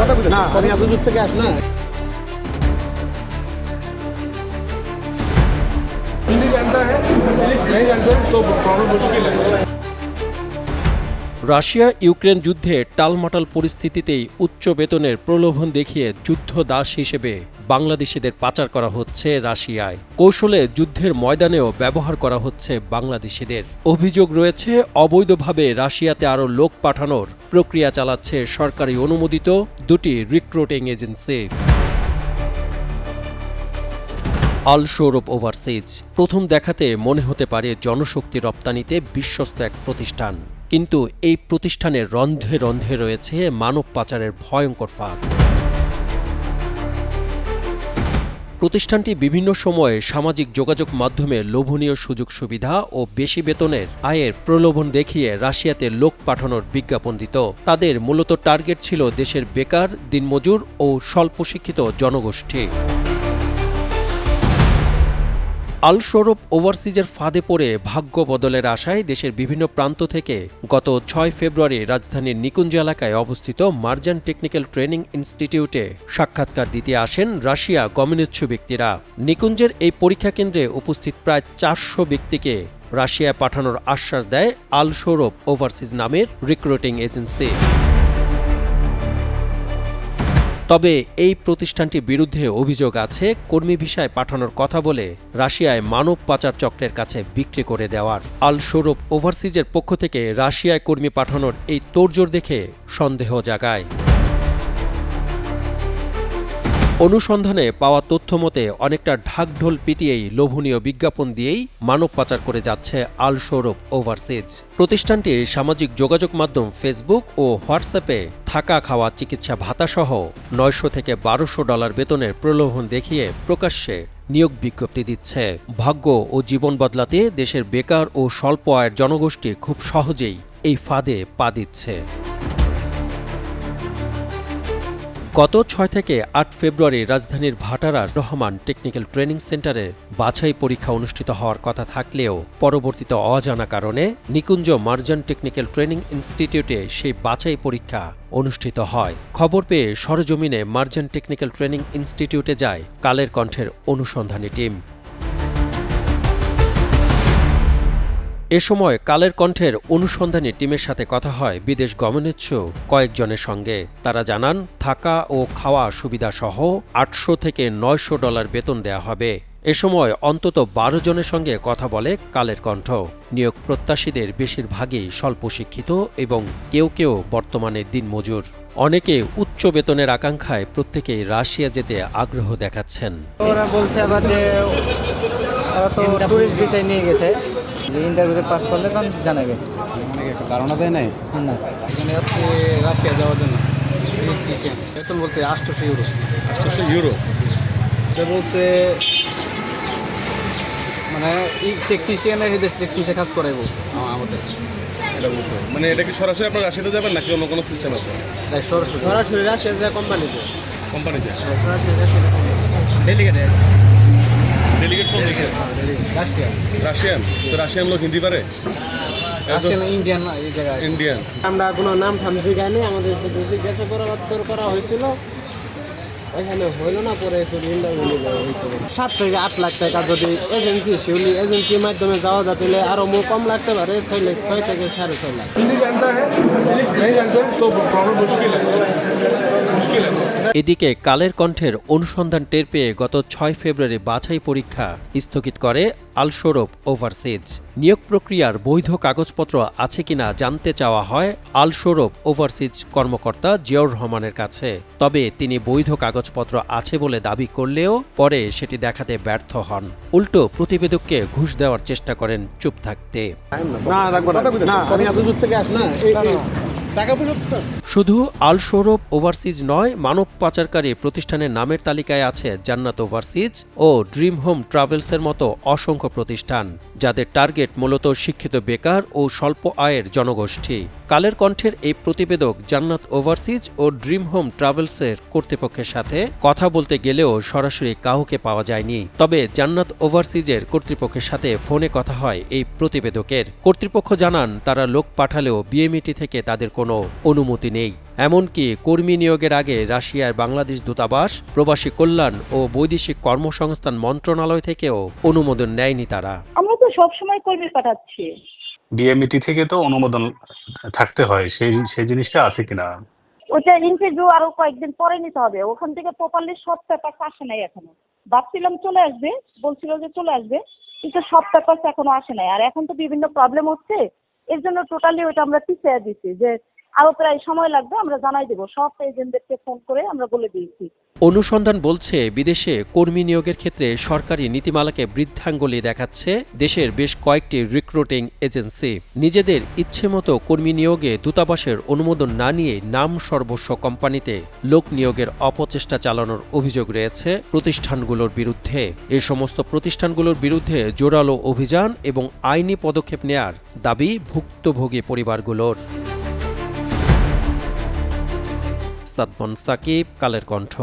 না আমি এত দূর থেকে আসি না। हिंदी जानता है नहीं जानते तो प्रॉब्लम मुश्किल है। রাশিয়া ইউক্রেন যুদ্ধে টালমাটাল পরিস্থিতিতেই উচ্চ বেতনের প্রলোভন দেখিয়ে যুদ্ধ দাস হিসেবে বাংলাদেশিদের পাচার করা হচ্ছে রাশিয়ায়। কৌশলে যুদ্ধের ময়দানেও ব্যবহার করা হচ্ছে বাংলাদেশিদের। অভিযোগ রয়েছে অবৈধভাবে রাশিয়াতে আরও লোক পাঠানোর প্রক্রিয়া চালাচ্ছে সরকারি অনুমোদিত দুটি রিক্রুটিং এজেন্সি। আল সৌরভ ওভারসিজ প্রথম দেখাতে মনে হতে পারে জনশক্তি রপ্তানিতে বিশ্বস্ত এক প্রতিষ্ঠান, কিন্তু এই প্রতিষ্ঠানের রন্ধে রন্ধে রয়েছে মানব পাচারের ভয়ঙ্কর ফাঁদ। প্রতিষ্ঠানটি বিভিন্ন সময়ে সামাজিক যোগাযোগ মাধ্যমে লোভনীয় সুযোগ সুবিধা ও বেশি বেতনের আয়ের প্রলোভন দেখিয়ে রাশিয়াতে লোক পাঠানোর বিজ্ঞাপন দিত। তাদের মূলত টার্গেট ছিল দেশের বেকার, দিনমজুর ও স্বল্প শিক্ষিত জনগোষ্ঠী। আল সৌরভ ওভারসিজের ফাঁদে পড়ে ভাগ্য বদলের আশায় দেশের বিভিন্ন প্রান্ত থেকে গত 6 ফেব্রুয়ারি রাজধানীর নিকুঞ্জ এলাকায় অবস্থিত মার্জান টেকনিক্যাল ট্রেনিং ইনস্টিটিউটে সাক্ষাৎকার দিতে আসেন রাশিয়া গমনেচ্ছু ব্যক্তিরা। নিকুঞ্জের এই পরীক্ষা কেন্দ্রে উপস্থিত প্রায় 400 ব্যক্তিকে রাশিয়ায় পাঠানোর আশ্বাস দেয় আল সৌরভ ওভারসিজ নামের রিক্রুটিং এজেন্সি। তবে এই প্রতিষ্ঠানটির বিরুদ্ধে অভিযোগ আছে কর্মী ভিসায় পাঠানোর কথা বলে রাশিয়ায় মানব পাচার চক্রের কাছে বিক্রি করে দেওয়ার। আল সৌরভ ওভারসিজের পক্ষ থেকে রাশিয়ায় কর্মী পাঠানোর এই তোড়জোড় দেখে সন্দেহ জাগায়। অনুসন্ধানে পাওয়া তথ্য মতে অনেকটা ঢাকঢোল পিটিয়েই লোভনীয় বিজ্ঞাপন দিয়েই মানব পাচার করে যাচ্ছে আল সৌরভ ওভারসিজ। প্রতিষ্ঠানটি সামাজিক যোগাযোগ মাধ্যম ফেসবুক ও হোয়াটসঅ্যাপে থাকা, খাওয়া, চিকিৎসা ভাতাসহ $900 থেকে $1200 বেতনের প্রলোভন দেখিয়ে প্রকাশ্যে নিয়োগ বিজ্ঞপ্তি দিচ্ছে। ভাগ্য ও জীবন বদলাতে দেশের বেকার ও স্বল্প আয়ের জনগোষ্ঠী খুব সহজেই এই ফাঁদে পা দিচ্ছে। গত 6 থেকে 8 ফেব্রুয়ারি রাজধানীর ভাটারার রহমান টেকনিক্যাল ট্রেনিং সেন্টারে বাছাই পরীক্ষা অনুষ্ঠিত হওয়ার কথা থাকলেও পরবর্তীতে অজানা কারণে নিকুঞ্জ মার্জান টেকনিক্যাল ট্রেনিং ইনস্টিটিউটে সেই বাছাই পরীক্ষা অনুষ্ঠিত হয়। খবর পেয়ে সরেজমিনে মার্জান টেকনিক্যাল ট্রেনিং ইনস্টিটিউটে যায় কালের কণ্ঠের অনুসন্ধানী টিম। এ সময় কালের কণ্ঠের অনুসন্ধানী টিমের সাথে কথা হয় বিদেশ গমনেচ্ছু কয়েকজনের সঙ্গে। তারা জানান থাকা ও খাওয়া সুবিধা সহ $800 থেকে $900 বেতন দেয়া হবে। এ সময় অন্তত 12 জনের সঙ্গে কথা বলে কালের কণ্ঠ। নিয়োগ প্রত্যাশীদের বেশিরভাগই স্বল্প শিক্ষিত এবং কেউ কেউ বর্তমানে দিনমজুর। অনেকে উচ্চ বেতনের আকাঙ্ক্ষায় প্রত্যেকেই রাশিয়া যেতে আগ্রহ দেখাচ্ছেন। ওরা বলছে আবার যে ওরা তো টুরিস্ট ভিসায় নিয়ে গেছে, যে ইন্টারভিউতে পাস করলে তখন জানাবে। অনেকে একটা ধারণা দেয় নাই না, এখানে আসছে রাশিয়া যাওয়ার জন্য ইলেকট্রিশিয়ান বেতন বলছে €800। €800 সে বলছে মানে টেকনিশিয়ানের টেকনিশিয়ান কাজ করাইব আমাদের। এটা বুঝছো মানে এটা কি সরাসরি আপনারা রাশিয়াতে যাবেন নাকি অন্য কোনো সিস্টেম আছে? সরাসরি রাশিয়া যায় কোম্পানিতে। কোম্পানিতে সরাসরি রাশিয়া ডেলিগেটে ডেলিগেট কোন দেশে? Russia Russian. তো রাশিয়ান লোক হিন্দি পারে? রাশিয়ান ইন্ডিয়ান না এই জায়গায় ইন্ডিয়ান। আমরা কোনো নাম ঠাম জিজ্ঞাসা আমাদের শুধু জিজ্ঞাসা করা হয়েছিল, ওইখানে হইল না, পরে শুধু ইন্টারভিউ হয়েছিল। 7 থেকে 8 লাখ টাকা যদি এজেন্সি শিউলি এজেন্সির মাধ্যমে যাওয়া যাতে আরও কম লাগতে পারে, 6 থেকে 6.5 লাখ। हिंदी जानता है नहीं जानते तो प्रॉब्लम मुश्किल है। এদিকে কালের কণ্ঠের অনুসন্ধান টের পেয়ে গত 6 ফেব্রুয়ারি বাছাই পরীক্ষা স্থগিত করে আল সৌরভ ওভারসিজ। নিয়োগ প্রক্রিয়ার বৈধ কাগজপত্র আছে কিনা জানতে চাওয়া হয় আল সৌরভ ওভারসিজ কর্মকর্তা জিয়াউর রহমানের কাছে। তবে তিনি বৈধ কাগজপত্র আছে বলে দাবি করলেও পরে সেটি দেখাতে ব্যর্থ হন। উল্টো প্রতিবেদককে ঘুষ দেওয়ার চেষ্টা করেন চুপ থাকতে। না রাখবো না, আমি এত দূর থেকে আসি না। শুধু আল সৌরভ ওভারসিজ নয়, মানব পাচারকারী প্রতিষ্ঠানের নামের তালিকায় আছে জান্নাত ওভারসিজ ও ড্রিম হোম ট্রাভেলসের মতো অসংখ্য প্রতিষ্ঠান, যাদের টার্গেট মূলত শিক্ষিত বেকার ও স্বল্প আয়ের জনগোষ্ঠী। কালের কণ্ঠের এই প্রতিবেদক জান্নাত ওভারসিজ ও ড্রিম হোম ট্রাভেলসের কর্তৃপক্ষের সাথে কথা বলতে গেলেও সরাসরি কাউকে পাওয়া যায়নি। তবে জান্নাত ওভারসিজের কর্তৃপক্ষের সাথে ফোনে কথা হয় এই প্রতিবেদকের। কর্তৃপক্ষ জানান তারা লোক পাঠালেও বিএমইটি থেকে তাদের কোনো কোনো অনুমতি নেই। এমনকি কর্মী নিয়োগের আগে রাশিয়ার বাংলাদেশ দূতাবাস, প্রবাসী কল্যাণ ও বৈদেশিক কর্মসংস্থান মন্ত্রণালয় থেকেও অনুমোদন নেয়নি তারা। আমরা তো সবসময় কর্মী পাঠাচ্ছি। বিএমইটি থেকে তো অনুমোদন থাকতে হয়, সেই জিনিসটা আছে কিনা? ওটা ইন্টারভিউ আরো কয়েকদিন পরে নিতে হবে। ওখান থেকে প্রপারলি সব পেপার আসে নাই এখনো। ভাবছিলাম চলে আসবে, বলছিল যে চলে আসবে, কিন্তু সব পেপার এখনো আসে নাই। আর এখন তো বিভিন্ন প্রবলেম হচ্ছে, এর জন্য টোটালি ওটা আমরা পিছিয়ে দিচ্ছি যে আরো প্রায় সময় লাগবে, আমরা জানাই দেবো। সব এজেন্টদেরকে ফোন করে আমরা বলে দিয়েছি। অনুসন্ধান বলছে, বিদেশে কর্মী নিয়োগের ক্ষেত্রে সরকারি নীতিমালাকে বৃদ্ধাঙ্গুলি দেখাচ্ছে দেশের বেশ কয়েকটি রিক্রুটিং এজেন্সি। নিজেদের ইচ্ছেমতো কর্মী নিয়োগে দূতাবাসের অনুমোদন না নিয়ে নাম সর্বস্ব কোম্পানিতে লোক নিয়োগের অপচেষ্টা চালানোর অভিযোগ রয়েছে প্রতিষ্ঠানগুলোর বিরুদ্ধে। এ সমস্ত প্রতিষ্ঠানগুলোর বিরুদ্ধে জোরালো অভিযান এবং আইনি পদক্ষেপ নেয়ার দাবি ভুক্তভোগী পরিবারগুলোর। সাদমান সাকিব, কালের কণ্ঠ।